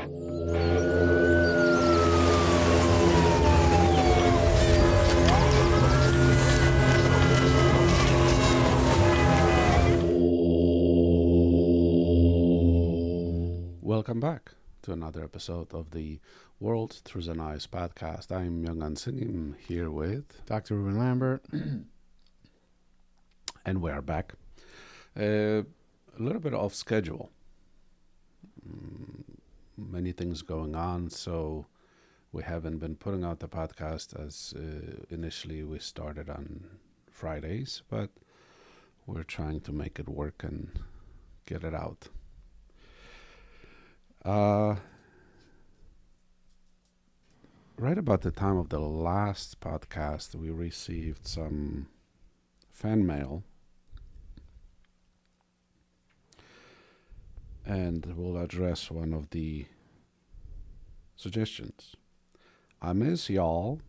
Welcome back to another episode of the World Through the Eyes podcast. I'm Young Ansinim here with Dr. Ruben Lambert. and we are back. A little bit off schedule. Many things going on, so we haven't been putting out the podcast as initially we started on Fridays, but we're trying to make it work and get it out. Right about the time of the last podcast, we received some fan mail, and we'll address one of the suggestions. I miss y'all.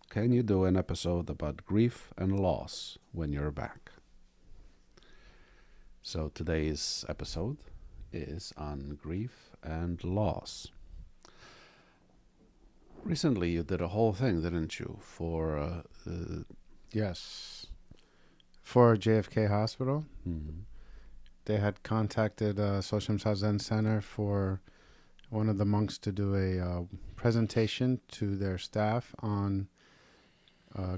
Can you do an episode about grief and loss when you're back? So today's episode is on grief and loss. Recently you did a whole thing, didn't you, for Yes. For JFK Hospital. Mm-hmm. They had contacted Sosham Zen Center for one of the monks to do a presentation to their staff on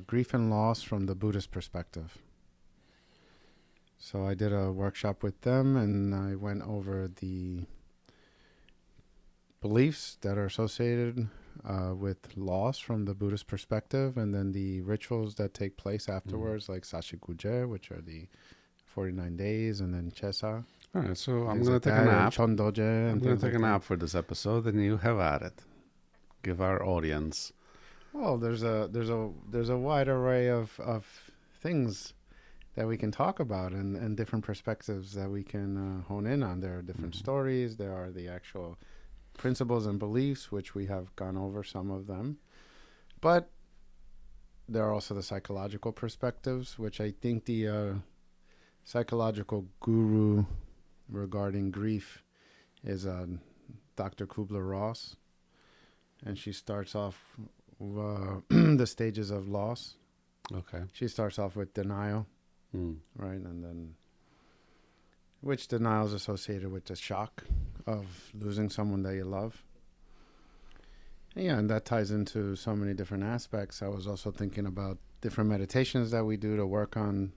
grief and loss from the Buddhist perspective. So I did a workshop with them, and I went over the beliefs that are associated with loss from the Buddhist perspective, and then the rituals that take place afterwards, like Sashikuje, which are the 49 days, and then Chesa. All right, so I'm going to take a nap. Chondoje. I'm going to take a nap for this episode, and you have at it. Give our audience. Well, there's a wide array of things that we can talk about, and different perspectives that we can hone in on. There are different stories. There are the actual principles and beliefs, which we have gone over some of them. But there are also the psychological perspectives, which I think the psychological guru regarding grief is Dr. Kubler-Ross. And she starts off the stages of loss. Okay. She starts off with denial. Right, and then which denial is associated with the shock of losing someone that you love. And that ties into so many different aspects. I was also thinking about different meditations that we do to work on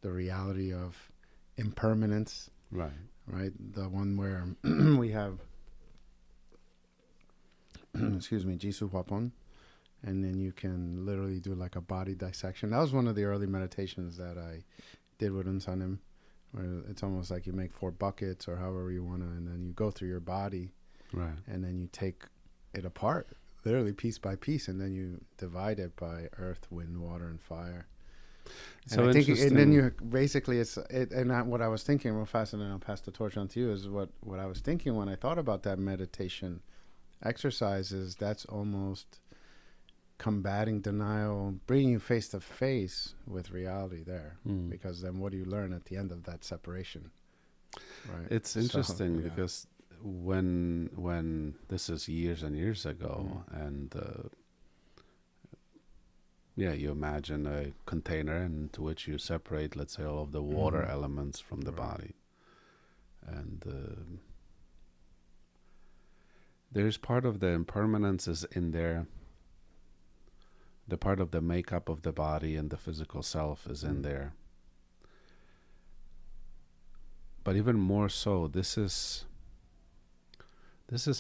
the reality of impermanence. Right. The one where we have, Jisu Wapon. And then you can literally do like a body dissection. That was one of the early meditations that I did with Unsanim, where it's almost like you make 4 buckets or however you want to, and then you go through your body. Right. And then you take it apart, literally piece by piece, and then you divide it by earth, wind, water, and fire. So and I think, interesting. and then you basically, what I was thinking real fast, and then I'll pass the torch on to you, is what I was thinking when I thought about that meditation exercise is that's almost combating denial, bringing you face to face with reality there, because then what do you learn at the end of that separation? Right. It's interesting because when this is years and years ago, and you imagine a container into which you separate, let's say, all of the water elements from the body, and there's part of the impermanence is in there. The part of the makeup of the body and the physical self is in there. But even more so, this is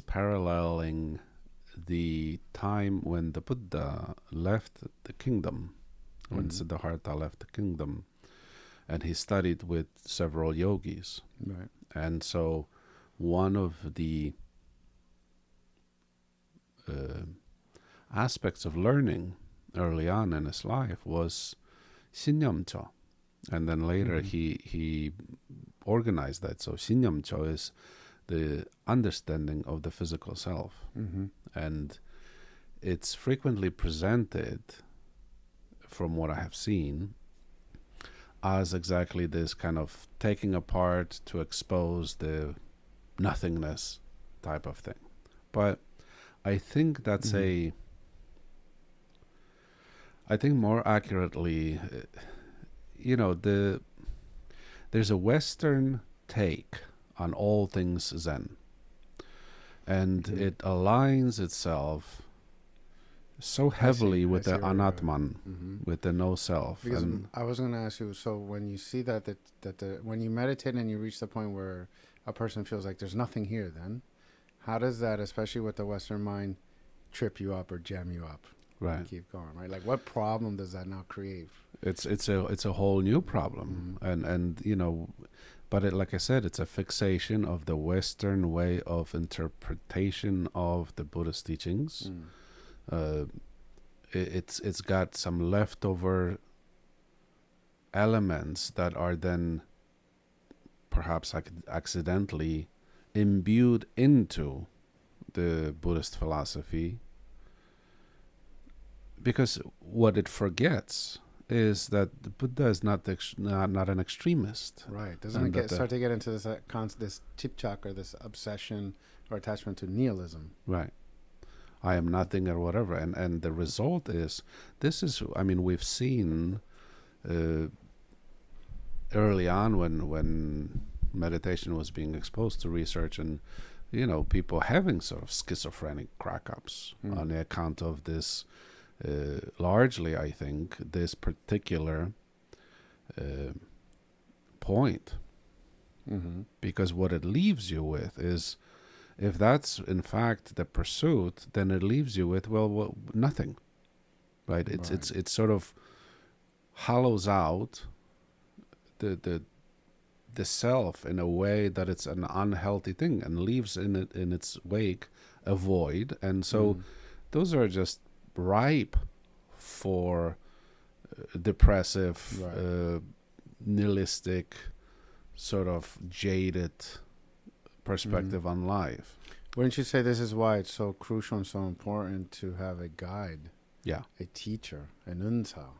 paralleling the time when the Buddha left the kingdom, when Siddhartha left the kingdom, and he studied with several yogis. Right. And so one of the aspects of learning early on in his life was Shinyamcho, and then later he organized that. So Shinyamcho is the understanding of the physical self, and it's frequently presented, from what I have seen, as exactly this kind of taking apart to expose the nothingness type of thing. But I think that's Mhm. I think more accurately, there's a Western take on all things Zen, and Mhm. it aligns itself so I see. heavily I with the see where you're going. anatman, Mm-hmm. with the no self. Because And I was going to ask you, so when you see that when you meditate and you reach the point where a person feels like there's nothing here, then how does that, especially with the Western mind, trip you up or jam you up and right, keep going? Right? Like, what problem does that now create? it's a whole new problem, Mm-hmm. and but like I said, it's a fixation of the Western way of interpretation of the Buddhist teachings. Mm. Uh, it's got some leftover elements that are then perhaps accidentally imbued into the Buddhist philosophy, because what it forgets is that the Buddha is not an extremist, Right. Doesn't it and that get the start to get into this chipchak or this obsession or attachment to nihilism? right, I am nothing or whatever, and the result is, this is, I mean, we've seen uh, early on when meditation was being exposed to research, and people having sort of schizophrenic crack-ups Mm. on the account of this, largely, I think, this particular uh, point, Mm-hmm. because what it leaves you with is, if that's in fact the pursuit, then it leaves you with, well, nothing, right? It's Right. it's it sort of hollows out the the self in a way that it's an unhealthy thing, and leaves in its wake a void. And so Mm. those are just ripe for depressive, Right. nihilistic, sort of jaded Mm. perspective on life. Wouldn't you say this is why it's so crucial and so important to have a guide, Yeah, a teacher, an untouched,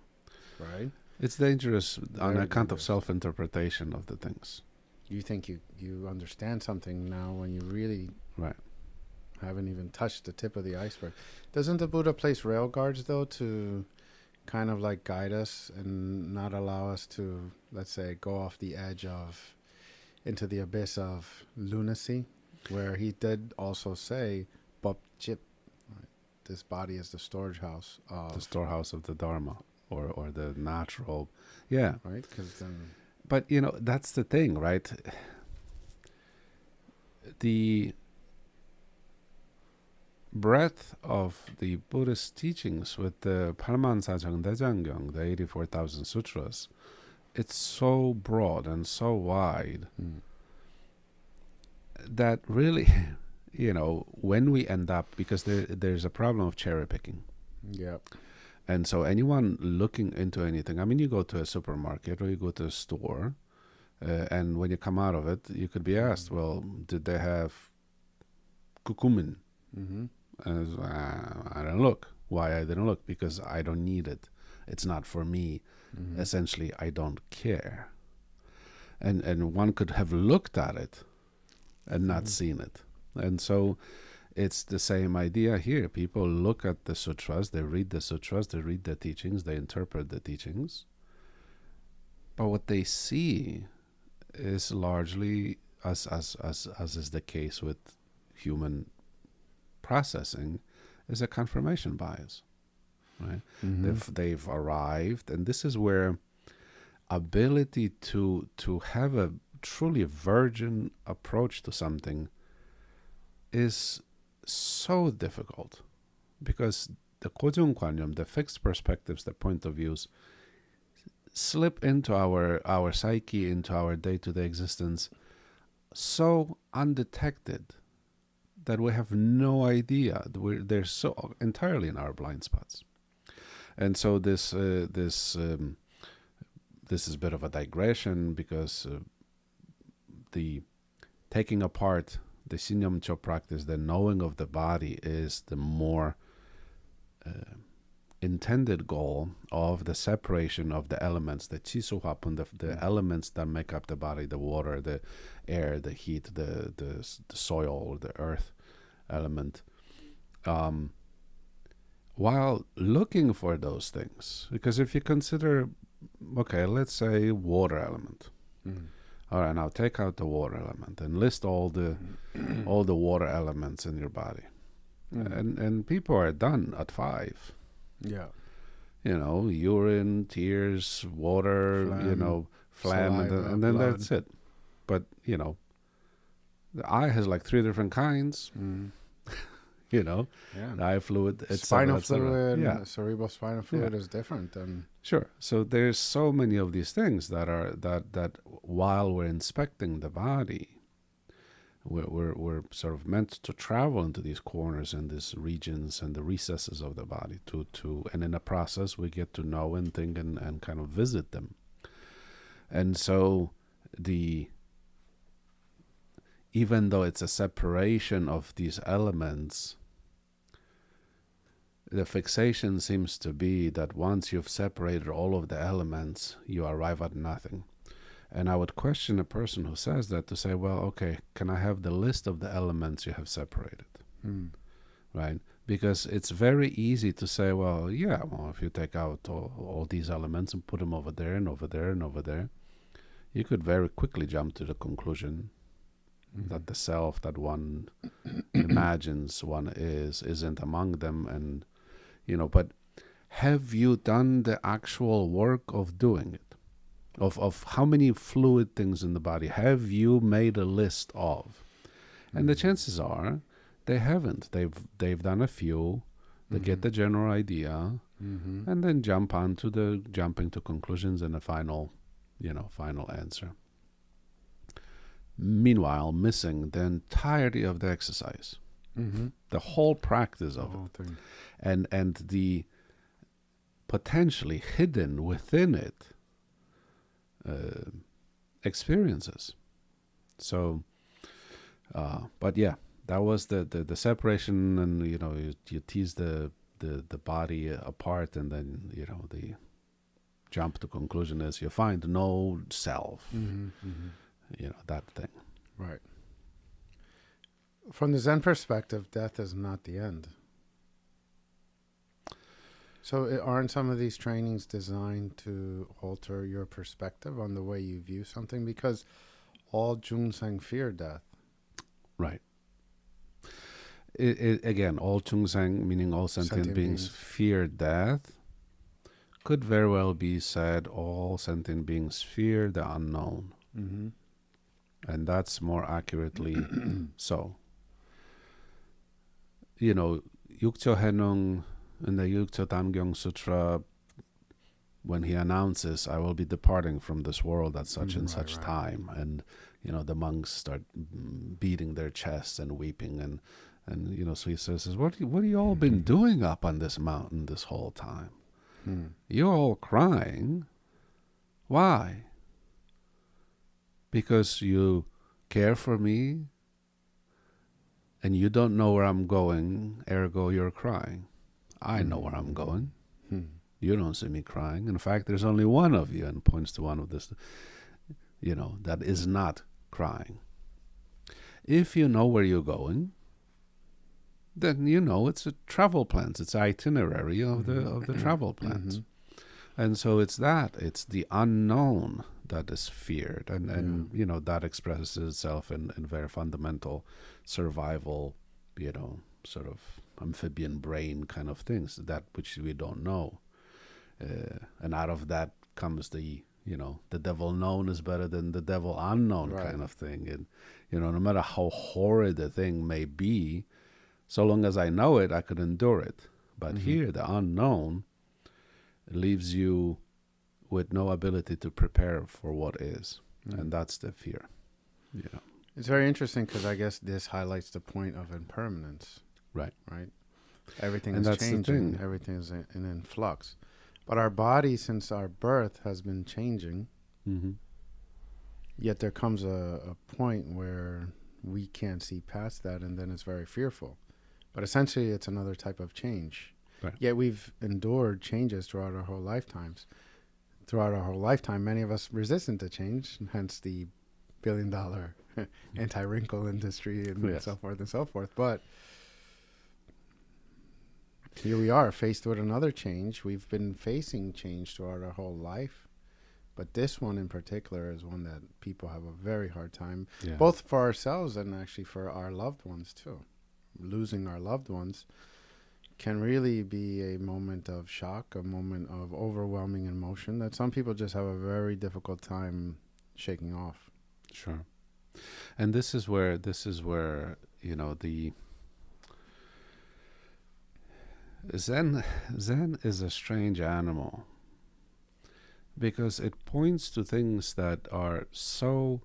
right? it's dangerous on Very account of dangerous. self-interpretation of the things. You think you understand something now when you really Right. haven't even touched the tip of the iceberg. Doesn't the Buddha place rail guards though to kind of like guide us and not allow us to, let's say, go off the edge of into the abyss of lunacy, where he did also say, "Bop chip, right? This body is the storage house The of," storehouse of the Dharma, or the natural. Yeah. right? Because then, But that's the thing, right? The breadth of the Buddhist teachings with the Paramahansa Daejangyang, the 84,000 sutras, it's so broad and so wide mm, that really, when we end up, because there's a problem of cherry picking. yep, And so anyone looking into anything, I mean, you go to a supermarket or you go to a store, and when you come out of it, you could be asked, well, did they have kukumin? mm-hmm, And I don't look. Why I didn't look? Because I don't need it. It's not for me. mm-hmm, Essentially, I don't care. And one could have looked at it and not mm-hmm, seen it. And so it's the same idea here. People look at the sutras, they read the sutras, they read the teachings, they interpret the teachings. But what they see is largely, as is the case with human processing, is a confirmation bias, right? mm-hmm. They've arrived, and this is where ability to have a truly virgin approach to something is so difficult, because the 고정관념, the fixed perspectives, the point of views, slip into our psyche, into our day-to-day existence, so undetected that we have no idea. They're so entirely in our blind spots. And so this is a bit of a digression, because the taking apart the Sinyamcho practice, the knowing of the body, is the more intended goal of the separation of the elements, the chisuhapun, the elements that make up the body, the water, the air, the heat, the soil, the earth, element. While looking for those things, because if you consider, okay, let's say water element. All right, now take out the water element and list all the water elements in your body, and people are done at 5. Yeah. Urine, tears, water, phlegm, saliva, and then blood. that's it. But the eye has like 3 different kinds. The eye fluid, spinal fluid, yeah, cerebral spinal fluid is different than. Sure. So there's so many of these things that are that while we're inspecting the body, we're sort of meant to travel into these corners and these regions and the recesses of the body and in the process we get to know and think and kind of visit them. And so even though it's a separation of these elements, the fixation seems to be that once you've separated all of the elements, you arrive at nothing. And I would question a person who says that to say, well, okay, can I have the list of the elements you have separated? Right? Because it's very easy to say, well, yeah, if you take out all these elements and put them over there and over there and over there, you could very quickly jump to the conclusion that the self that one imagines one isn't among them. And but have you done the actual work of doing it? Of how many fluid things in the body have you made a list of? And the chances are they haven't. They've done a few. They get the general idea, and then jumping to conclusions and a final answer. Meanwhile, missing the entirety of the exercise, the whole practice of it, and the potentially hidden within it experiences. So, but yeah, that was the separation, and you tease the body apart, and then the jump to conclusion is you find no self. That thing. Right. From the Zen perspective, death is not the end. So aren't some of these trainings designed to alter your perspective on the way you view something? Because all Junseng fear death. Right. Again, all Junseng, meaning all sentient beings, fear death. Could very well be said all sentient beings fear the unknown. And that's more accurately so. Yukcho Henung in the Yukcho Tamgyong Sutra, when he announces, I will be departing from this world at such and such time, and the monks start beating their chests and weeping, and so he says, what have you all been doing up on this mountain this whole time? You're all crying. Why? Because you care for me and you don't know where I'm going, ergo you're crying. I know where I'm going. You don't see me crying. In fact, there's only one of you, and points to one of this, that is not crying. If you know where you're going, then it's a travel plans. It's itinerary of the travel plans. And so it's the unknown that is feared, and that expresses itself in very fundamental survival, sort of amphibian brain kind of things, that which we don't know, and out of that comes the devil known is better than the devil unknown kind of thing. And no matter how horrid the thing may be, so long as I know it, I could endure it. But here, the unknown leaves you with no ability to prepare for what is. And that's the fear. It's very interesting because I guess this highlights the point of impermanence. Right. Everything is changing. Everything is in flux. But our body, since our birth, has been changing. Yet there comes a point where we can't see past that, and then it's very fearful. But essentially, it's another type of change. Right. Yet we've endured changes throughout our whole lifetimes. Throughout our whole lifetime, many of us resistant to change, hence the $1 billion anti-wrinkle industry and so forth and so forth. But Here we are faced with another change. We've been facing change throughout our whole life. But this one in particular is one that people have a very hard time, both for ourselves and actually for our loved ones too. Losing our loved ones can really be a moment of shock, a moment of overwhelming emotion that some people just have a very difficult time shaking off. Sure. And this is where you know, the Zen is a strange animal, because it points to things that are so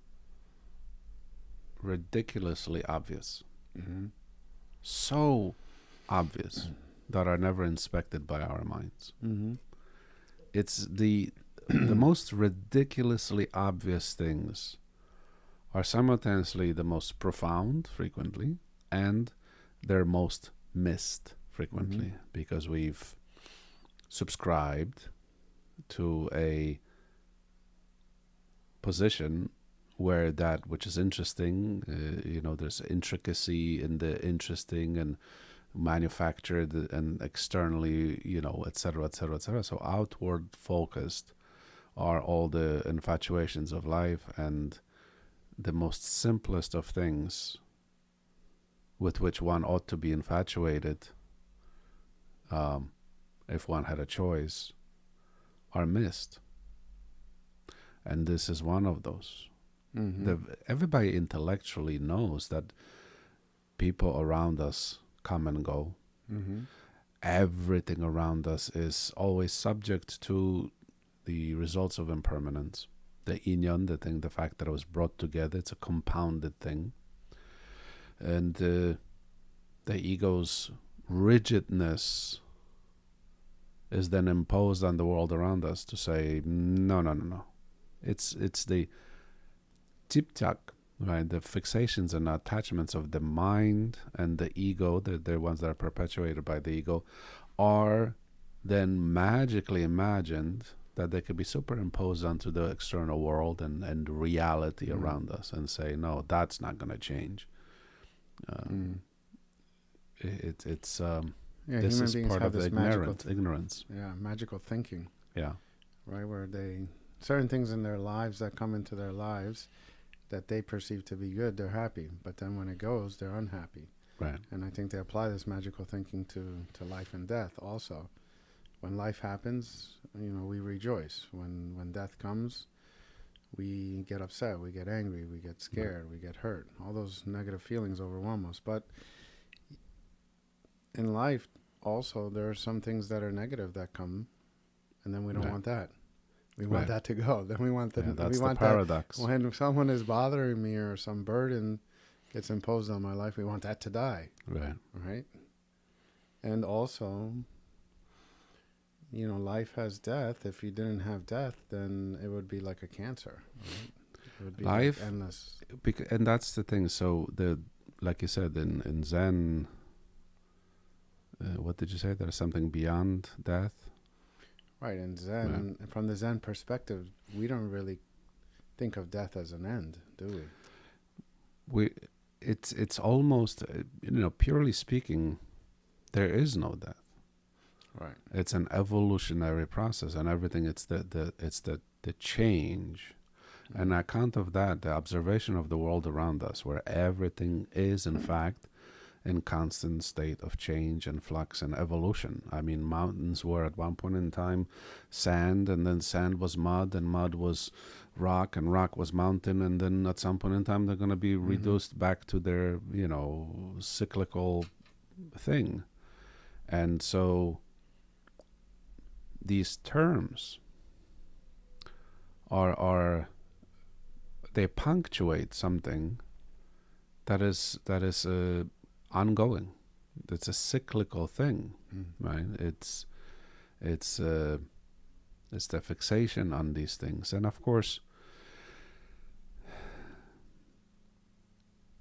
ridiculously obvious, so obvious that are never inspected by our minds. It's the most ridiculously obvious things are simultaneously the most profound frequently, and they're most missed frequently, because we've subscribed to a position where that which is interesting, you know, there's intricacy in the interesting and manufactured and externally, you know, et cetera, et cetera, et cetera. So outward focused are all the infatuations of life, and the most simplest of things with which one ought to be infatuated, if one had a choice, are missed. And this is one of those. Everybody intellectually knows that people around us come and go. Everything around us is always subject to the results of impermanence. The inyan, the fact that it was brought together, it's a compounded thing. And the ego's rigidness is then imposed on the world around us to say, no. It's the tipchak, right? The fixations and attachments of the mind and the ego, the ones that are perpetuated by the ego, are then magically imagined that they could be superimposed onto the external world and reality around us, and say, no, that's not going to change. It's this human is beings part have of this the ignorance. Magical thinking. Yeah. Right, where certain things in their lives that come into their lives that they perceive to be good, they're happy. But then when it goes, they're unhappy. Right. And I think they apply this magical thinking to life and death also. When life happens, you know, we rejoice. When death comes, we get upset, we get angry, we get scared, we get hurt. All those negative feelings overwhelm us. But in life, also, there are some things that are negative that come, and then we don't want that. We want that to go. Then we want that's we want the paradox. That when someone is bothering me or some burden gets imposed on my life, we want that to die. Right? And also, you know, life has death. If you didn't have death, then it would be like a cancer. Right? It would be life, like endless. And that's the thing. So like you said, in Zen, what did you say? There's something beyond death. Right, in Zen, from the Zen perspective, we don't really think of death as an end, do we? It's almost, you know, purely speaking, there is no death. Right. It's an evolutionary process, and everything. It's the change, and on account of that, the observation of the world around us, where everything is in fact in constant state of change and flux and evolution. I mean, mountains were at one point in time sand, and then sand was mud, and mud was rock, and rock was mountain, and then at some point in time they're going to be reduced back to their, you know, cyclical thing. And so these terms are they punctuate something that is ongoing. It's a cyclical thing, right? It's the fixation on these things, and of course,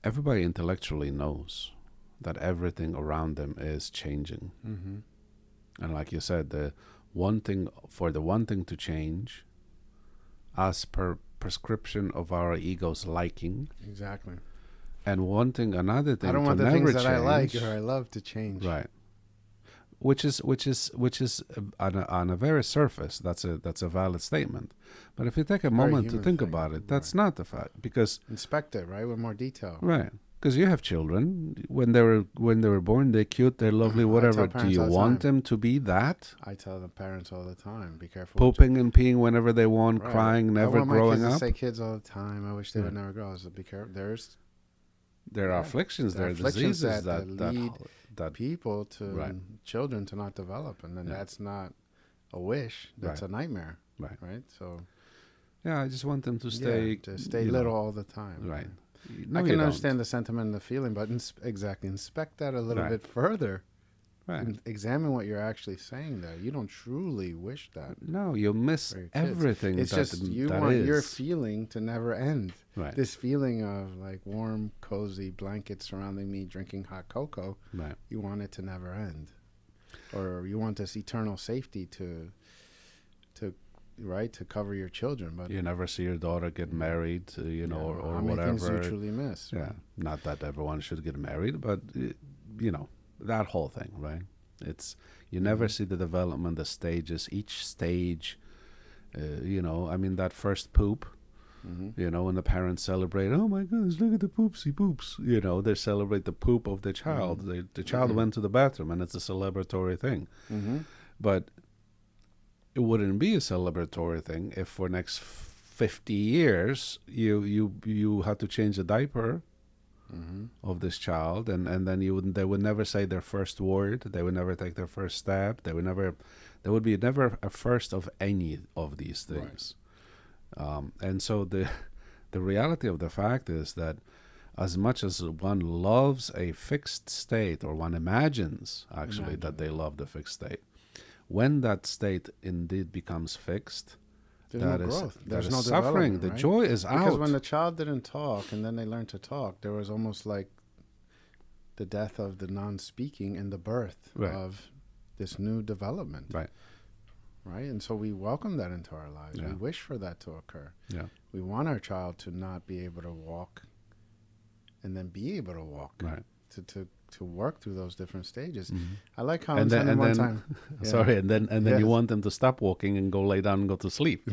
everybody intellectually knows that everything around them is changing, and like you said, the one thing to change, as per prescription of our ego's liking, exactly. And another thing I don't want to the never things that change, I like or I love to change. Right. on a very surface, that's a valid statement. But if you take a Very moment to human think thing, about it, that's right. not the fact, because Inspect it, right, with more detail. right, because you have children, when they were born, they're cute, they're lovely, I whatever. tell Do parents you all the want time. them to be that? I tell the parents all the time, be careful. what Pooping and peeing whenever they want, Right. crying, I never want my growing kids to up. say kids all the time. I wish they Yeah. would never grow. So be careful. There are Yeah. afflictions, There there are are afflictions diseases that lead that people to Right. children to not develop, and then Yeah. that's not a wish. That's Right. a nightmare. Right. So yeah, I just want them to stay, yeah, to stay you little know, all the time. right. I can understand the sentiment and the feeling, but exactly inspect that a little Right. bit further. Right. And examine what you're actually saying there. You don't truly wish that. No, you miss for your kids. everything. It's just you want your feeling to never end. Right. This feeling of like warm, cozy blankets surrounding me, drinking hot cocoa. Right. You want it to never end, or you want this eternal safety to cover your children. But You never see your daughter get married, or how many whatever. things do you truly miss? Yeah, not that everyone should get married, but that whole thing, right? It's you never see the development, the stages, each stage. I mean that first poop. When the parents celebrate, oh my goodness, look at the poopsie poops. They celebrate the poop of the child. The child went to the bathroom, and it's a celebratory thing. But it wouldn't be a celebratory thing if for next 50 years you had to change the diaper of this child, and then they would never say their first word, they would never take their first step, there would be never a first of any of these things. Right. And so the reality of the fact is that as much as one loves a fixed state, or one imagines actually that they love the fixed state, when that state indeed becomes fixed, there's no growth. There's no suffering. The joy is out. Because when the child didn't talk and then they learned to talk, there was almost like the death of the non-speaking and the birth of this new development. Right. Right. And so we welcome that into our lives. Yeah. We wish for that to occur. Yeah. We want our child to not be able to walk and then be able to walk. Right. To work through those different stages. Mm-hmm. I like how and then one time. Sorry, and then you want them to stop walking and go lay down and go to sleep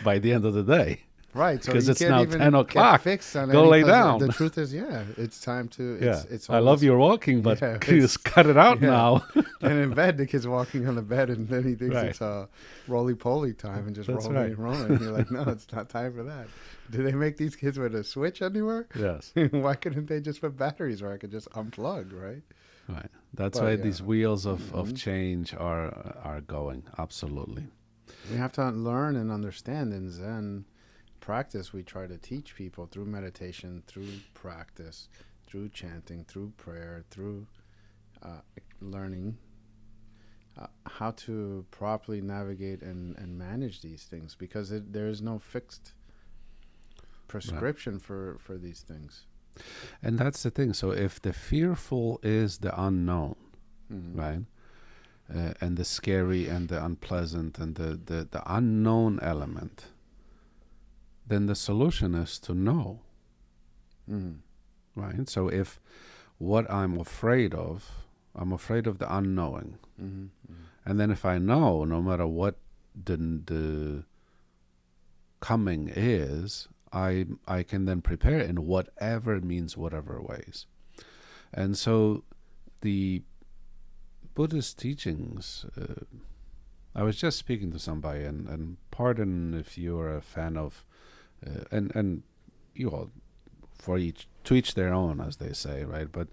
by the end of the day. Right, because it's now 10 o'clock. Go lay down. The truth is, it's time to. It's I love your walking, but just cut it out now. And in bed, the kid's walking on the bed, and then he thinks it's roly-poly time and just rolling and rolling. And you're like, no, it's not time for that. Do they make these kids with a switch anywhere? Yes. Why couldn't they just put batteries where I could just unplug, right? Right. That's why these wheels of change are going. Absolutely. We have to learn and understand in Zen practice. We try to teach people through meditation, through practice, through chanting, through prayer, through learning how to properly navigate and manage these things, because there is no fixed prescription for these things. And that's the thing. So if the fearful is the unknown, right, and the scary and the unpleasant and the unknown element, then the solution is to know. Right? So if what I'm afraid of the unknowing. And then if I know, no matter what the coming is, I can then prepare in whatever means, whatever ways. And so the Buddhist teachings, I was just speaking to somebody, and pardon if you're a fan of, and you all, to each their own, as they say, right? But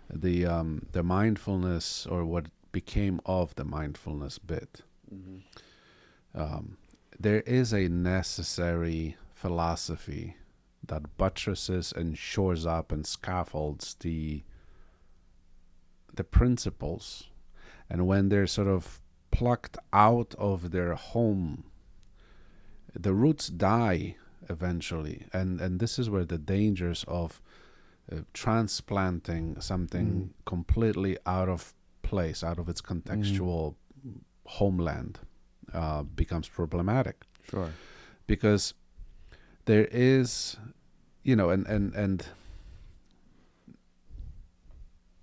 the mindfulness, or what became of the mindfulness bit, there is a necessary philosophy that buttresses and shores up and scaffolds the principles, and when they're sort of plucked out of their home, the roots die eventually, and this is where the dangers of transplanting something completely out of place, out of its contextual homeland, becomes problematic. Sure. Because there is, and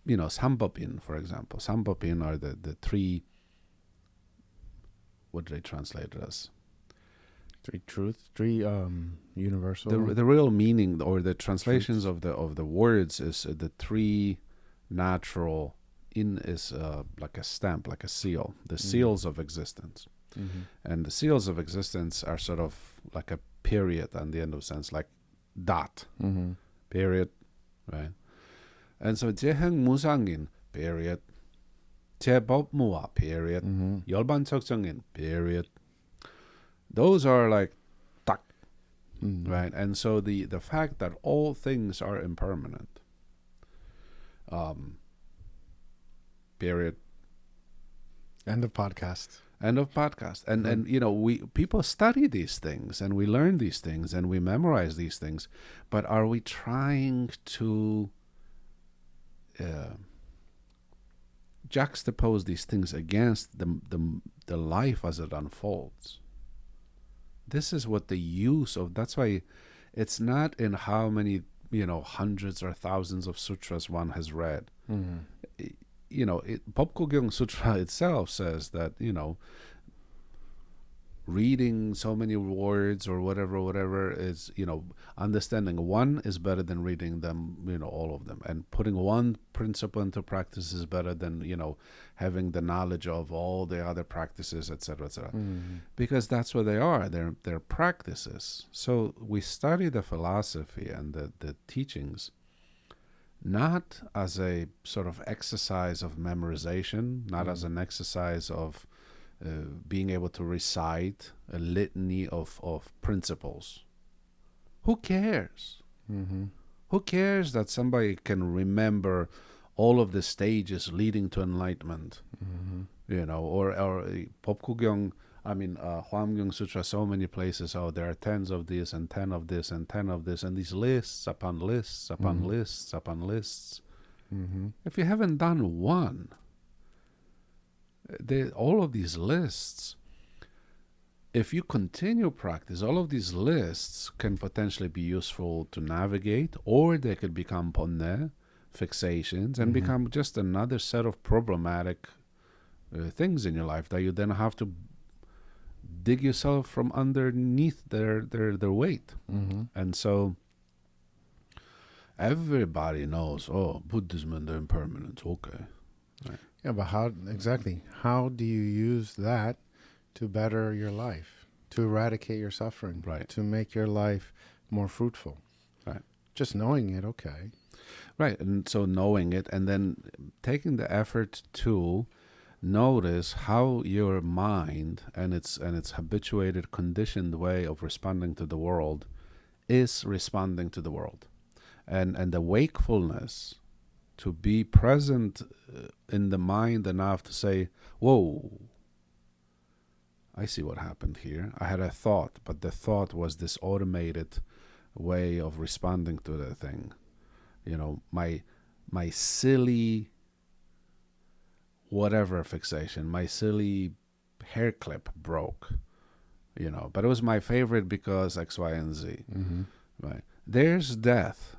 Sambopin, for example. Sambopin are the three, what do they translate it as? Three truths, three universal. The real meaning or the translations truths. of the words is the three natural is like a stamp, like a seal, the seals of existence. And the seals of existence are sort of like a period on the end of sense, like dot, period, right? And so 재행 무상인, period. 제법무와, period. 열반적정인, period. Those are like tak, right? And so the fact that all things are impermanent, period. End of podcast. End of podcast. And people study these things and we learn these things and we memorize these things, but are we trying to juxtapose these things against the life as it unfolds? This is what the use of, that's why it's not in how many, hundreds or thousands of sutras one has read. Popgugyong Sutra itself says that, reading so many words or whatever is, understanding one is better than reading them, all of them. And putting one principle into practice is better than, having the knowledge of all the other practices, etc., etc. Because that's what they are. They're practices. So we study the philosophy and the teachings not as a sort of exercise of memorization, not as an exercise of being able to recite a litany of principles. Who cares? Who cares that somebody can remember all of the stages leading to enlightenment? Or Popgugyong, Hwamgyong Sutra, so many places, there are 10 of this and 10 of this and 10 of this, and these lists upon lists upon lists upon lists. If you haven't done one, all of these lists, if you continue practice, all of these lists can potentially be useful to navigate, or they could become ponne, fixations, and become just another set of problematic things in your life that you then have to dig yourself from underneath their weight. And so everybody knows, Buddhism and the impermanence, okay. Right. Yeah, but how do you use that to better your life, to eradicate your suffering, right, to make your life more fruitful? Right. Just knowing it, okay. Right, and so knowing it and then taking the effort to notice how your mind and its habituated, conditioned way of responding to the world is responding to the world. And the wakefulness to be present in the mind enough to say, whoa, I see what happened here. I had a thought, but the thought was this automated way of responding to the thing. My silly whatever fixation, my silly hair clip broke, but it was my favorite because X, Y, and Z. Right. There's death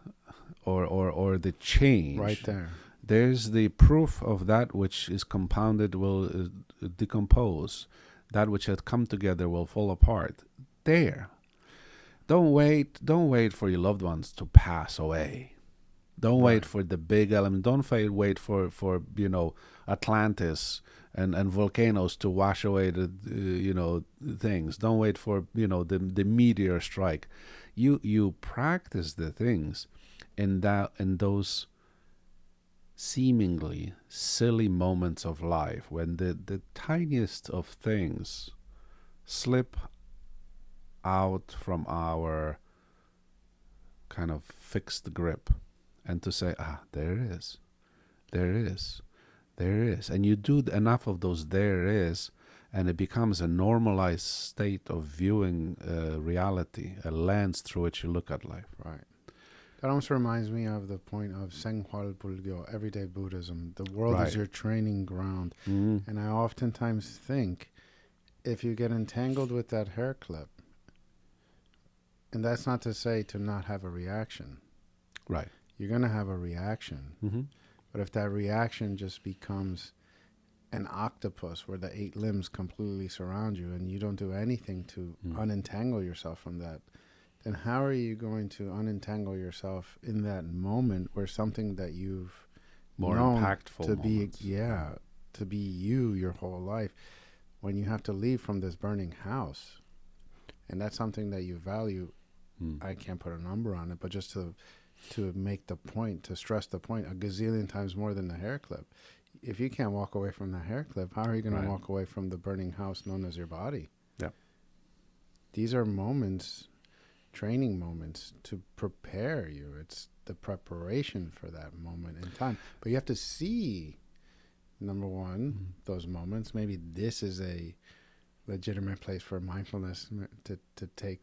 or the change. Right there. There's the proof of that which is compounded will decompose. That which had come together will fall apart. There. Don't wait for your loved ones to pass away. Don't wait for the big element. Don't wait for Atlantis and volcanoes to wash away the things. Don't wait for the meteor strike. You practice the things in those seemingly silly moments of life when the tiniest of things slip out from our kind of fixed grip. And to say, there it is. And you do enough of those there is, and it becomes a normalized state of viewing reality, a lens through which you look at life. Right. That almost reminds me of the point of Senghwal Bulgyo, everyday Buddhism. The world is your training ground. And I oftentimes think, if you get entangled with that hair clip, and that's not to say to not have a reaction. Right. You're going to have a reaction. But if that reaction just becomes an octopus where the 8 limbs completely surround you and you don't do anything to unentangle yourself from that, then how are you going to unentangle yourself in that moment where something that you've more known impactful to moments. to be you your whole life, when you have to leave from this burning house, and that's something that you value. I can't put a number on it, but just to make the point, to stress the point a gazillion times more than the hair clip. If you can't walk away from the hair clip, how are you going to walk away from the burning house known as your body? Yep. These are moments, training moments to prepare you. It's the preparation for that moment in time. But you have to see, number one, those moments. Maybe this is a legitimate place for mindfulness to take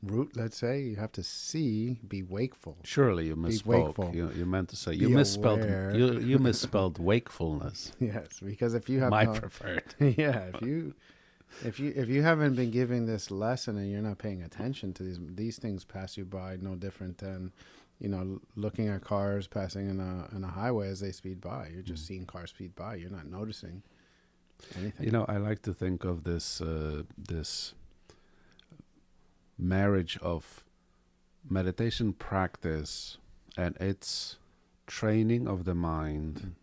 root, let's say. You have to see, be wakeful. Surely you misspoke. You meant to say you misspelled aware. you misspelled wakefulness. Yes, because if you have My preferred. Yeah, if you haven't been giving this lesson and you're not paying attention to these things pass you by, no different than, looking at cars passing in a highway as they speed by. You're just seeing cars speed by. You're not noticing anything. I like to think of this this marriage of meditation practice and its training of the mind,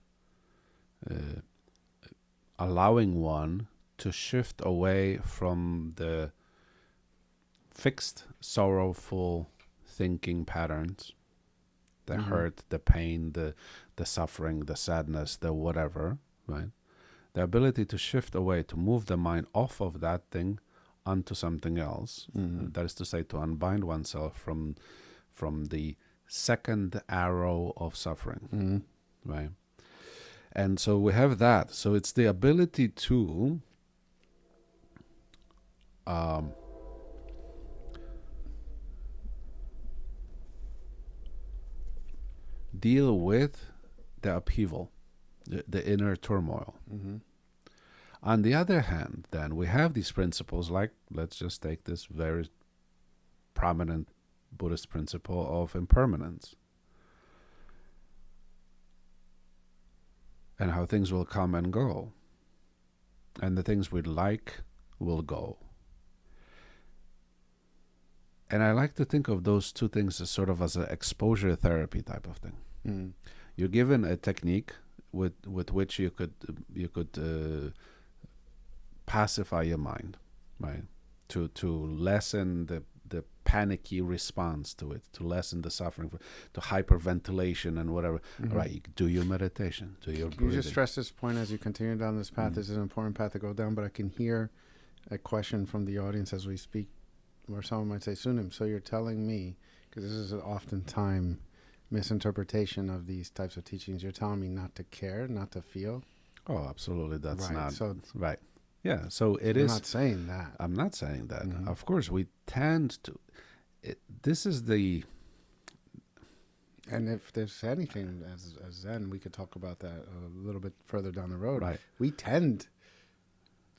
allowing one to shift away from the fixed, sorrowful thinking patterns, the hurt, the pain, the suffering, the sadness, the whatever, right? The ability to shift away, to move the mind off of that thing onto something else. That is to say, to unbind oneself from the second arrow of suffering, right? And so we have that. So it's the ability to deal with the upheaval, the inner turmoil. On the other hand, then, we have these principles, like, let's just take this very prominent Buddhist principle of impermanence, and how things will come and go, and the things we'd like will go. And I like to think of those two things as sort of as an exposure therapy type of thing. You're given a technique with which you could pacify your mind, right? To lessen the panicky response to it, to lessen the suffering, to hyperventilation and whatever. Right? You do your meditation, do your breathing. You just stress this point as you continue down this path. This is an important path to go down, but I can hear a question from the audience as we speak, where someone might say, Sunim, so you're telling me, because this is an oftentimes misinterpretation of these types of teachings, you're telling me not to care, not to feel? Oh, absolutely. That's right. not So right. Yeah, so it is. I'm not saying that. I'm not saying that. Of course, we tend to. This is the. And if there's anything as Zen, we could talk about that a little bit further down the road. Right.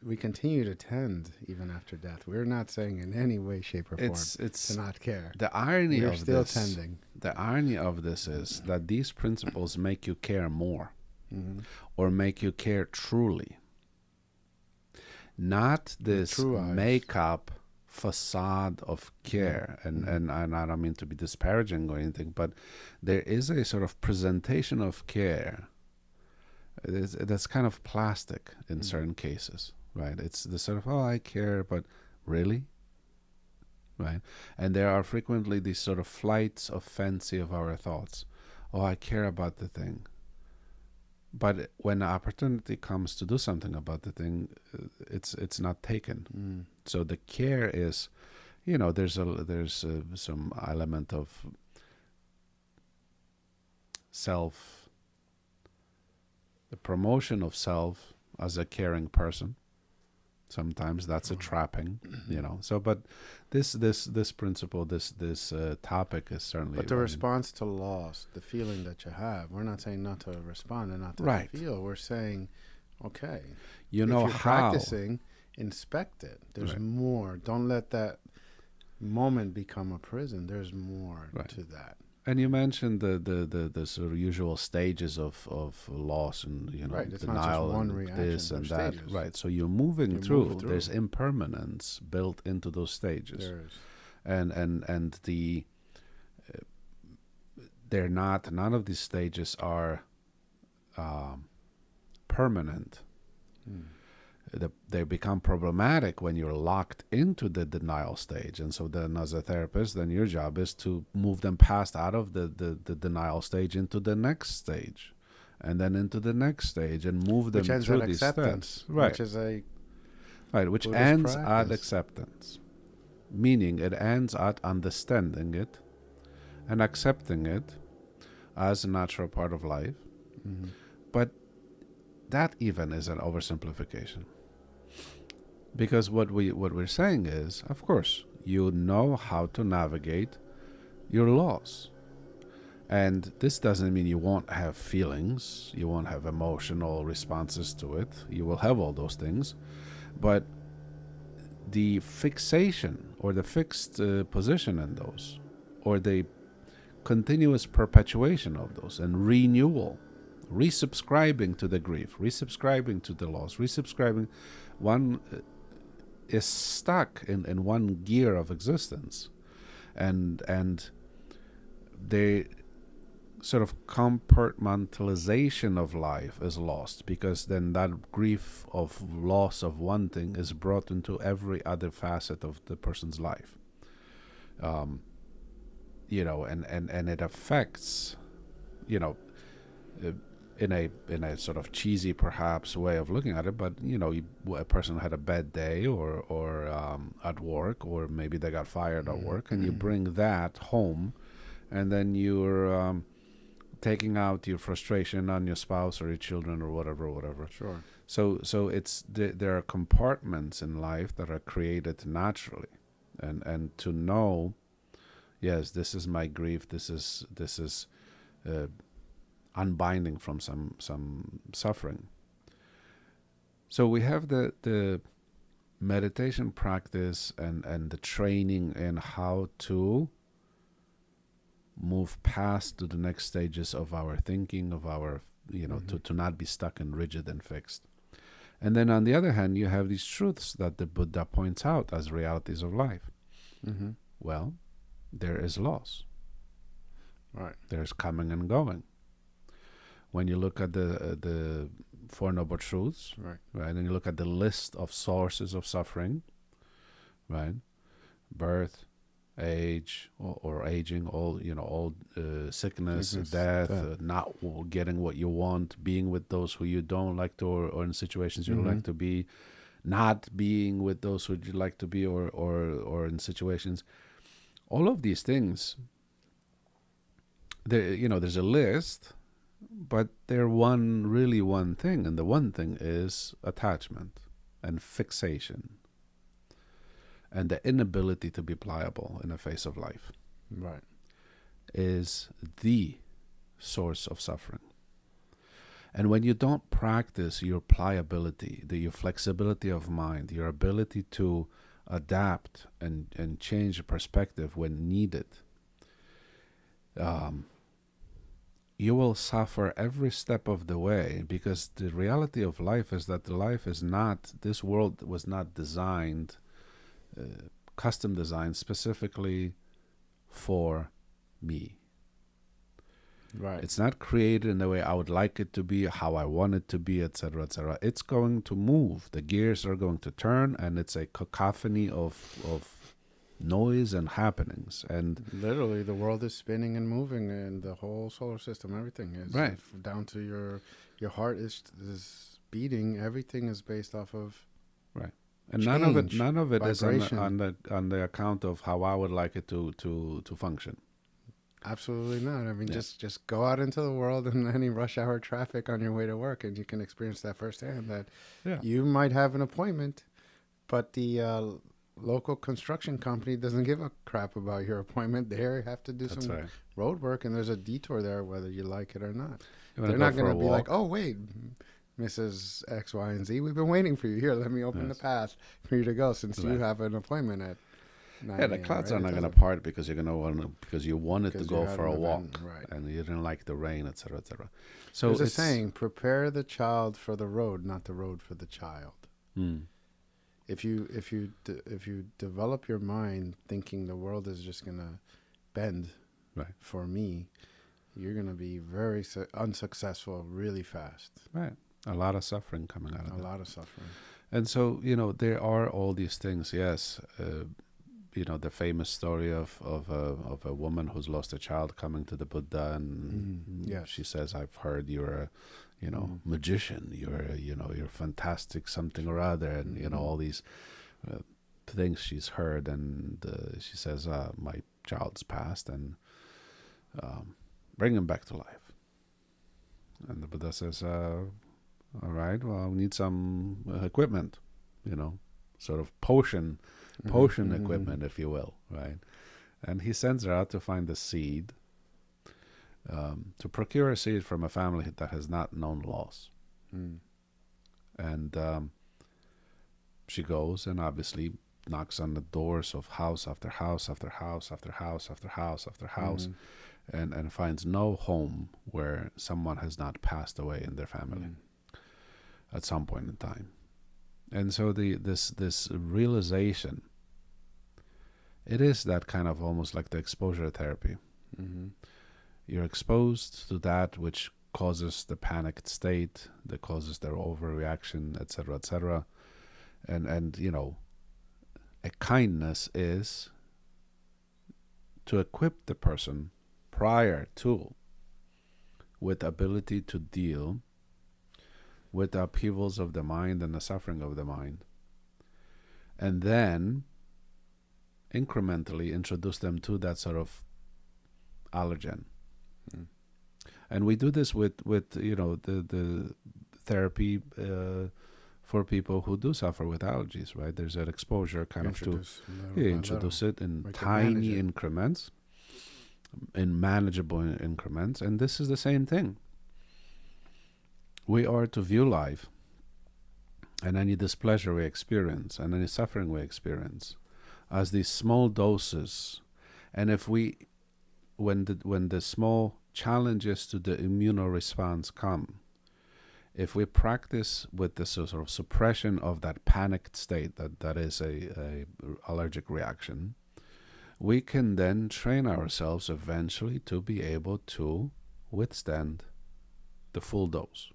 We continue to tend even after death. We're not saying in any way, shape, or form to not care. The irony We're of still this. tending. The irony of this is that these principles make you care more, or make you care truly. Not this makeup facade of care, and I don't mean to be disparaging or anything, but there is a sort of presentation of care that's kind of plastic in certain cases, right? It's the sort of, oh, I care, but really? Right? And there are frequently these sort of flights of fancy of our thoughts. Oh, I care about the thing. But when the opportunity comes to do something about the thing, it's not taken. So the care is, there's some element of self, the promotion of self as a caring person. Sometimes that's a trapping, So, but this principle, this topic is certainly. But the response to loss, the feeling that you have, we're not saying not to respond and not to feel. We're saying, okay, if you're practicing, inspect it. There's more. Don't let that moment become a prison. There's more to that. And you mentioned the sort of usual stages of loss and Right. It's not denial just one and reaction. this and There's that. stages. Right. So you're moving You through. move through. There's impermanence built into those stages, There is. and they're not. None of these stages are permanent. They become problematic when you're locked into the denial stage. And so then as a therapist, then your job is to move them past out of the denial stage into the next stage, and then into the next stage, and move them Which ends through at these acceptance, steps. Right. which is a Right, which Buddhist ends at practice. acceptance. Meaning it ends at understanding it and accepting it as a natural part of life. Mhm. But that even is an oversimplification. Because what we're saying is, of course, you know how to navigate your loss. And this doesn't mean you won't have feelings, you won't have emotional responses to it. You will have all those things. But the fixation or the fixed position in those, or the continuous perpetuation of those and renewal, resubscribing to the grief, resubscribing to the loss, resubscribing, one is stuck in one gear of existence, and the sort of compartmentalization of life is lost, because then that grief of loss of one thing is brought into every other facet of the person's life. You know, and it affects, you know, in a sort of cheesy perhaps way of looking at it, but you know, a person had a bad day or at work, or maybe they got fired at work, and you bring that home, and then you're taking out your frustration on your spouse or your children or whatever. Sure. So it's there are compartments in life that are created naturally, and to know, yes, this is my grief. This is unbinding from some suffering. So we have the meditation practice and the training in how to move past to the next stages of our thinking, of our, you know, to not be stuck and rigid and fixed. And then on the other hand, you have these truths that the Buddha points out as realities of life. Mm-hmm. Well, there is loss. Right. There's coming and going. When you look at the Four Noble Truths, Right. and you look at the list of sources of suffering, right? Birth, age, or aging, all, you know, all sickness, death, not getting what you want, being with those who you don't like to, or in situations you don't like to be, not being with those who you like to be, or in situations. All of these things, there, you know, there's a list, but they're one thing, and the one thing is attachment and fixation and the inability to be pliable in the face of life. Right. Is the source of suffering. And when you don't practice your pliability, your flexibility of mind, your ability to adapt and change perspective when needed, you will suffer every step of the way, because the reality of life is that this world was not designed, custom designed specifically for me. Right. It's not created in the way I would like it to be, how I want it to be, etc., etc. It's going to move. The gears are going to turn, and it's a cacophony of noise and happenings. And literally, the world is spinning and moving, and the whole solar system, everything is right down to your heart is beating. Everything is based off of right. And change, none of it is vibration. on the account of how I would like it to function. Absolutely not. I mean, Yeah. just go out into the world in any rush hour traffic on your way to work, and you can experience that firsthand. That you might have an appointment, but the local construction company doesn't give a crap about your appointment. They have to do some road work, and there's a detour there, whether you like it or not. They're not going to be like, oh, wait, Mrs. X, Y, and Z, we've been waiting for you. Here, let me open the path for you to go, since you have an appointment at 9 Yeah, the a.m., clouds right? are It not going to doesn't, part because you're going to want to, because you wanted to because you go had for an a event, walk right? and you didn't like the rain, etc., etc. So There's a it's saying: "Prepare the child for the road, not the road for the child." mm, If you develop your mind thinking the world is just gonna bend right, for me, you're gonna be very unsuccessful really fast. right. A lot of suffering coming out A of it. lot of suffering. And so, there are all these things. Yes, the famous story of a woman who's lost a child coming to the Buddha, and Yes. she says, "I've heard you're a, Mm. magician. You're fantastic, something or other," and all these uh, things she's heard, and she says, "My child's passed, and bring him back to life." And the Buddha says, "All right, well, we need some equipment, sort of potion equipment, if you will, right?" And he sends her out to find the seed, to procure a seed from a family that has not known loss. Mm. And she goes and obviously knocks on the doors of house after house after house after house after house after house, and finds no home where someone has not passed away in their family at some point in time. And so this realization, it is that kind of almost like the exposure therapy. You're exposed to that which causes the panicked state, that causes their overreaction, etc., etc. And a kindness is to equip the person prior to with ability to deal with the upheavals of the mind and the suffering of the mind, and then incrementally introduce them to that sort of allergen. And we do this with the therapy for people who do suffer with allergies, right? There's an exposure kind of to introduce it in tiny increments, in manageable increments, and this is the same thing. We are to view life and any displeasure we experience and any suffering we experience as these small doses. And if we, when the small challenges to the immunoresponse come, if we practice with the sort of suppression of that panicked state that is a allergic reaction, we can then train ourselves eventually to be able to withstand the full dose.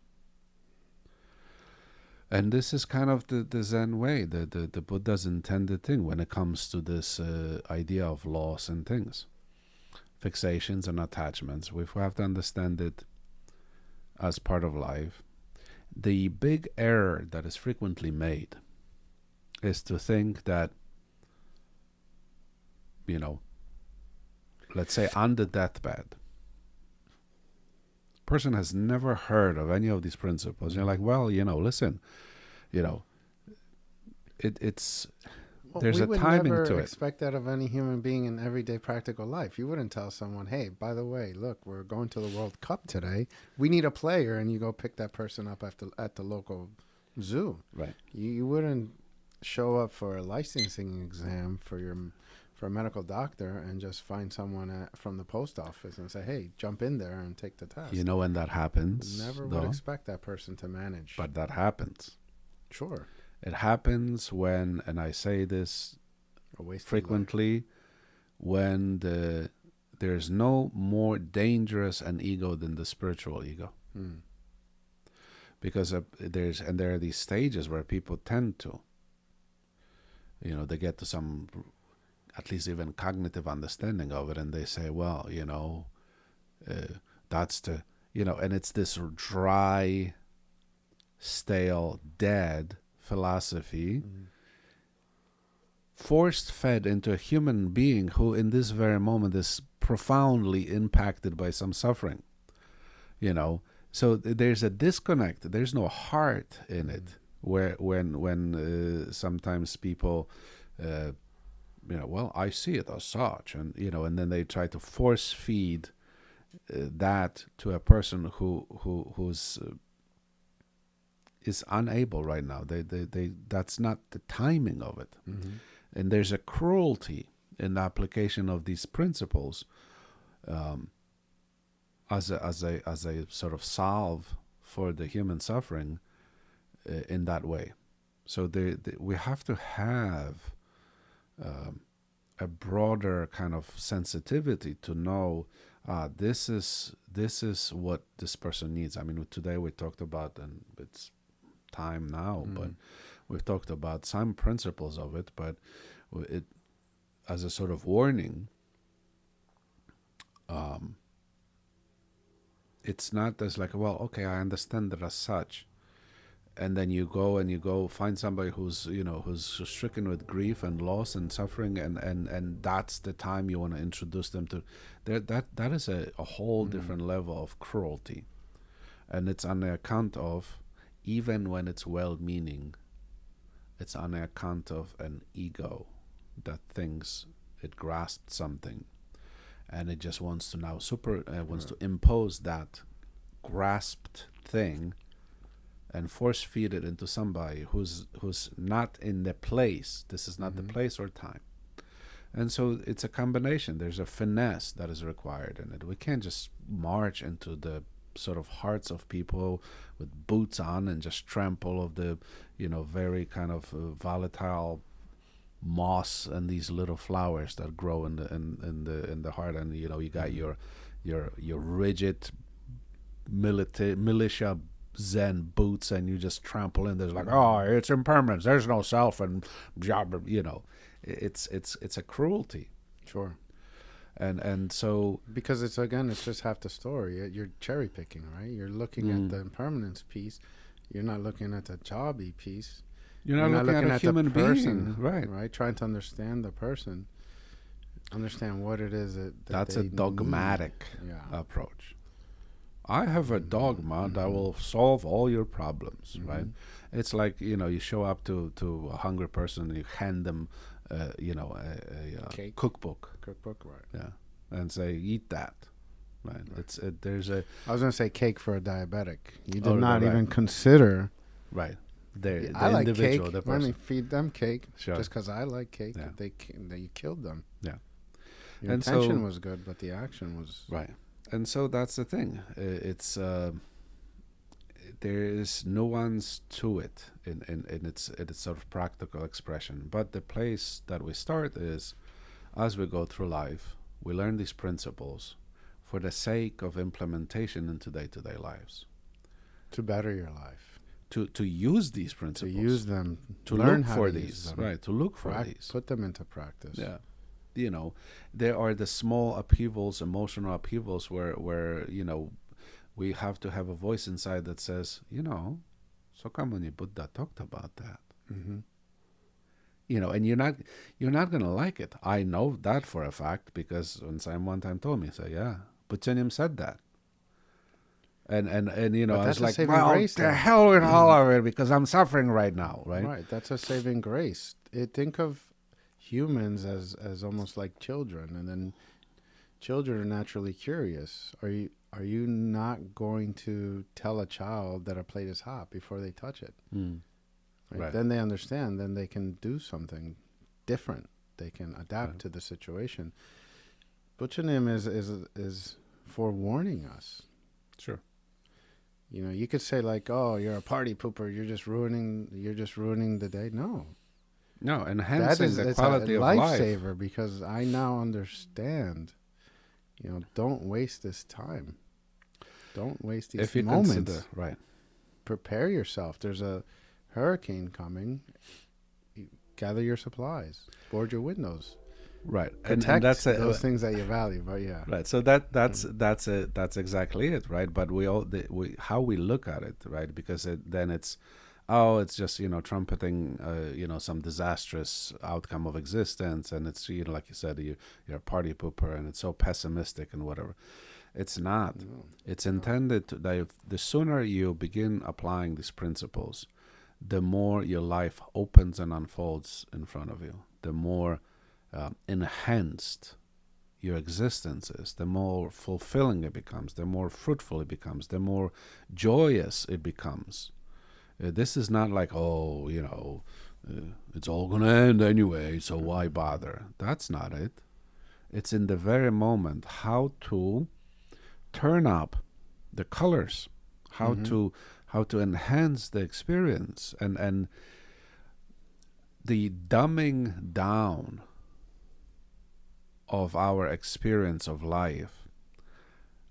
And this is kind of the Zen way, the Buddha's intended thing when it comes to this idea of loss and things, fixations and attachments. We have to understand it as part of life. The big error that is frequently made is to think that, let's say on the deathbed, person has never heard of any of these principles. You're like, well, listen, it's there's a timing to it. We would never expect that of any human being in everyday practical life. You wouldn't tell someone, hey, by the way, look, we're going to the World Cup today. We need a player, and you go pick that person up at the local zoo. Right. You wouldn't show up for a licensing exam for a medical doctor and just find someone from the post office and say, hey, jump in there and take the test. When that happens? Never would expect that person to manage. But that happens. Sure. It happens when, and I say this frequently, when there's no more dangerous an ego than the spiritual ego. Because there are these stages where people tend to, they get to some, at least even cognitive understanding of it, and they say, well, that's the, and it's this dry, stale, dead philosophy, forced fed into a human being who in this very moment is profoundly impacted by some suffering. So there's a disconnect. There's no heart in it. Where when sometimes people, well, I see it as such, and and then they try to force feed that to a person who's is unable right now. They that's not the timing of it. And there's a cruelty in the application of these principles, um, as a sort of salve for the human suffering in that way. So we have to have a broader kind of sensitivity to know this is what this person needs. I mean, today we talked about, and it's time now, but we've talked about some principles of it, but it as a sort of warning. It's not as like, well, okay, I understand it as such, and then you go find somebody who's stricken with grief and loss and suffering, and that's the time you want to introduce them to that is a whole different level of cruelty. And it's on the account of, even when it's well-meaning, it's on the account of an ego that thinks it grasped something, and it just wants to now wants to impose that grasped thing and force feed it into somebody who's not in the place. This is not the place or time. And so it's a combination. There's a finesse that is required in it. We can't just march into the sort of hearts of people with boots on and just trample of the, very kind of volatile moss and these little flowers that grow in the heart. And you got your rigid militia Zen boots, and you just trample in. There's like, oh, it's impermanence. There's no self, and it's a cruelty. Sure. And so, because it's just half the story. You're cherry picking, right? You're looking at the impermanence piece. You're not looking at the jobby piece. You're not looking at a human being, right? Right. Trying to understand the person, understand what it is that's a dogmatic approach. I have a dogma that will solve all your problems, right? It's like, you show up to a hungry person and you hand them, a cookbook. Cookbook, right? Yeah, and say, eat that, right? I was going to say cake for a diabetic. You did not even consider. Right. The I like individual, cake. the person. Let me feed them cake. Sure. Just because I like cake, Yeah. that you killed them. Yeah. Your intention was good, but the action was... Right. And so that's the thing. It's there is nuance to it in its sort of practical expression. But the place that we start is, as we go through life, we learn these principles for the sake of implementation into day-to-day lives. To better your life. To use these principles. To use them. To learn look how for to these. use them. Right. To look for these. Put them into practice. Yeah. There are the small upheavals, emotional upheavals where we have to have a voice inside that says, Sokamuni Buddha talked about that. And you're not going to like it. I know that for a fact, because when Sam one time told me, yeah, Buddhism said that. And I was like, well, the hell with all of it, because I'm suffering right now, right? Right, that's a saving grace. Think of humans as almost like children, and then children are naturally curious. Are you not going to tell a child that a plate is hot before they touch it? Right? Then they understand. Then they can do something different. They can adapt to the situation. Buddhism is forewarning us. Sure. You could say like, "Oh, you're a party pooper. You're just ruining the day." No, enhancing the quality of life. That is a lifesaver, because I now understand. Don't waste this time. Don't waste these moments. Right. Prepare yourself. There's a hurricane coming. Gather your supplies. Board your windows. Right. Protect and that's those things that you value. But yeah. Right. So that's exactly it. Right. But how we look at it. Right. Because it's just trumpeting some disastrous outcome of existence, and it's like you said, you're a party pooper, and it's so pessimistic and whatever. It's not. No. It's intended that the sooner you begin applying these principles, the more your life opens and unfolds in front of you. The more enhanced your existence is, the more fulfilling it becomes, the more fruitful it becomes, the more joyous it becomes. This is not like, it's all going to end anyway, so why bother? That's not it. It's in the very moment how to turn up the colors, how to enhance the experience, and the dumbing down of our experience of life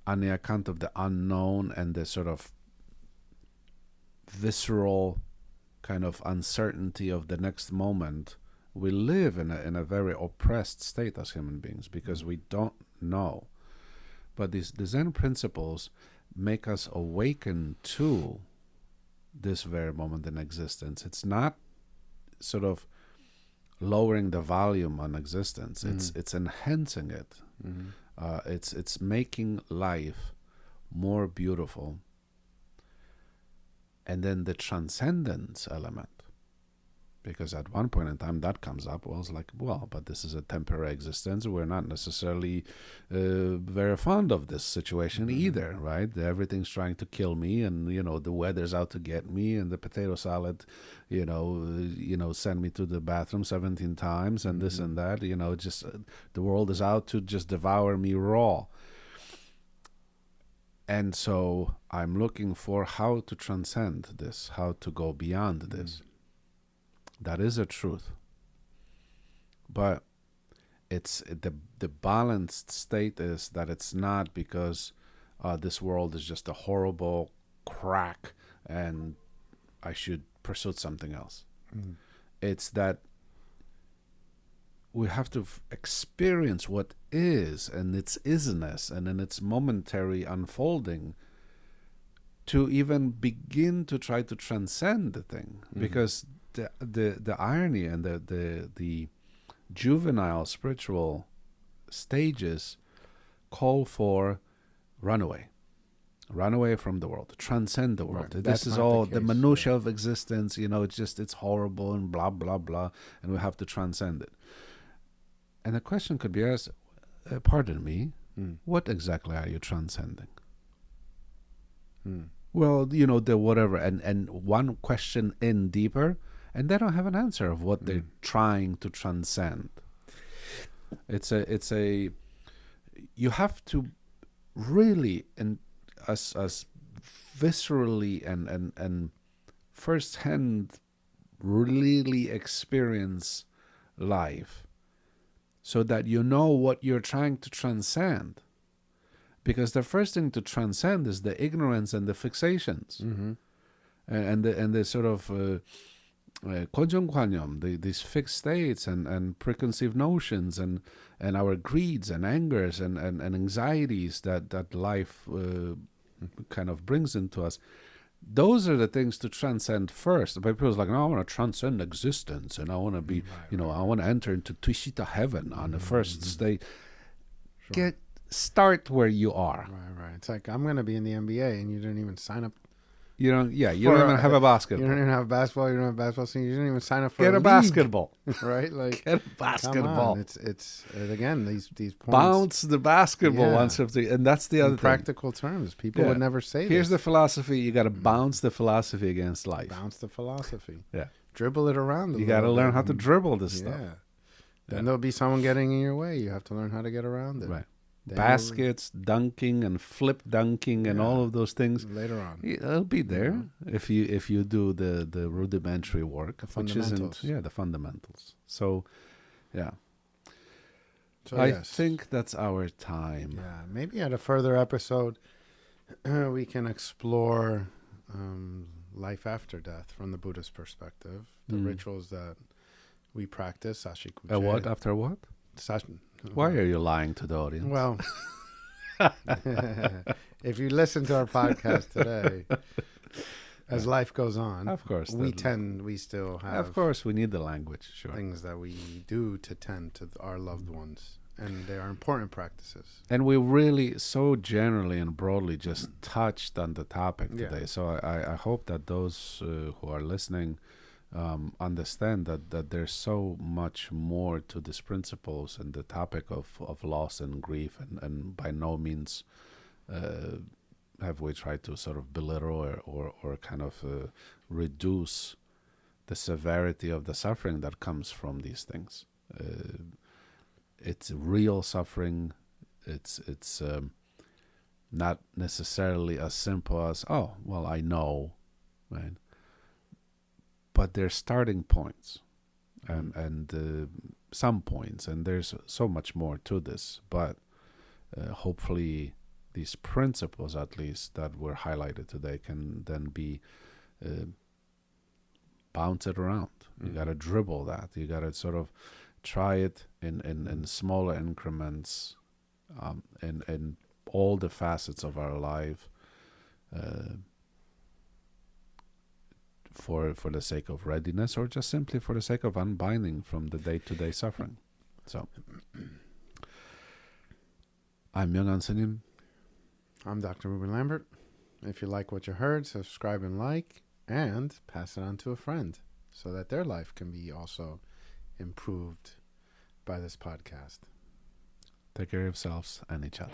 on the account of the unknown and the sort of visceral kind of uncertainty of the next moment. We live in a very oppressed state as human beings because we don't know. But the Zen principles make us awaken to this very moment in existence. It's not sort of lowering the volume on existence. It's enhancing it. It's making life more beautiful. And then the transcendence element, because at one point in time that comes up, well, it's like, well, but this is a temporary existence. We're not necessarily very fond of this situation either, right? Everything's trying to kill me, and the weather's out to get me, and the potato salad, send me to the bathroom 17 times, and this and that. Just the world is out to just devour me raw. And so I'm looking for how to transcend this, how to go beyond this. That is a truth. But it's the balanced state is that it's not because this world is just a horrible crack and I should pursue something else. It's that we have to experience what is and its isness and in its momentary unfolding to even begin to try to transcend the thing. Because the irony and the juvenile spiritual stages call for run away from the world, transcend the world. Right. This is all the minutiae of existence. It's horrible and blah blah blah, and we have to transcend it. And the question could be asked, pardon me, what exactly are you transcending? Well, the whatever, and one question in deeper, and they don't have an answer of what they're trying to transcend. It's a you have to really, and as viscerally and firsthand really experience life, so that you know what you're trying to transcend. Because the first thing to transcend is the ignorance and the fixations, and the sort of konjongkwanyam, these fixed states and preconceived notions and our greeds and angers and anxieties that life kind of brings into us. Those are the things to transcend first. But people's like, no, I want to transcend existence, and I want to be, I want to enter into Tushita heaven on the first state. Sure. Start where you are. Right. It's like, I'm going to be in the NBA, and you didn't even sign up. You don't even have a basketball. You don't even have basketball. You don't have basketball team. You didn't even sign up for a basketball. Right? Like, get a basketball. It's again these points. Bounce the basketball once and that's the other in practical terms. People would never say Here's the philosophy. You got to bounce the philosophy against life. Bounce the philosophy. Yeah. Dribble it around. You got to learn how to dribble this stuff. Then there'll be someone getting in your way. You have to learn how to get around it. Right. Baskets, dunking, and flip dunking, and all of those things later on. It'll be there if you do the rudimentary work, which isn't the fundamentals. So, So I think that's our time. Yeah, maybe at a further episode, we can explore life after death from the Buddhist perspective, the rituals that we practice. Sashikuche. What after what? Why are you lying to the audience? Well, if you listen to our podcast today, as life goes on, of course, we still have. Of course, we need the language. Sure, things that we do to tend to our loved ones, and they are important practices. And we really, so generally and broadly, just touched on the topic today. So I hope that those who are listening understand that there's so much more to these principles and the topic of loss and grief, and by no means have we tried to sort of belittle or kind of reduce the severity of the suffering that comes from these things. It's real suffering. It's not necessarily as simple as, oh, well, I know, right? But they're starting points, and some points, and there's so much more to this. But hopefully, these principles, at least that were highlighted today, can then be bounced around. You gotta dribble that. You gotta sort of try it in smaller increments, in all the facets of our life, for the sake of readiness, or just simply for the sake of unbinding from the day-to-day suffering. So, I'm Myung-An S님. I'm Dr. Ruben Lambert. If you like what you heard, subscribe and like, and pass it on to a friend so that their life can be also improved by this podcast. Take care of yourselves and each other.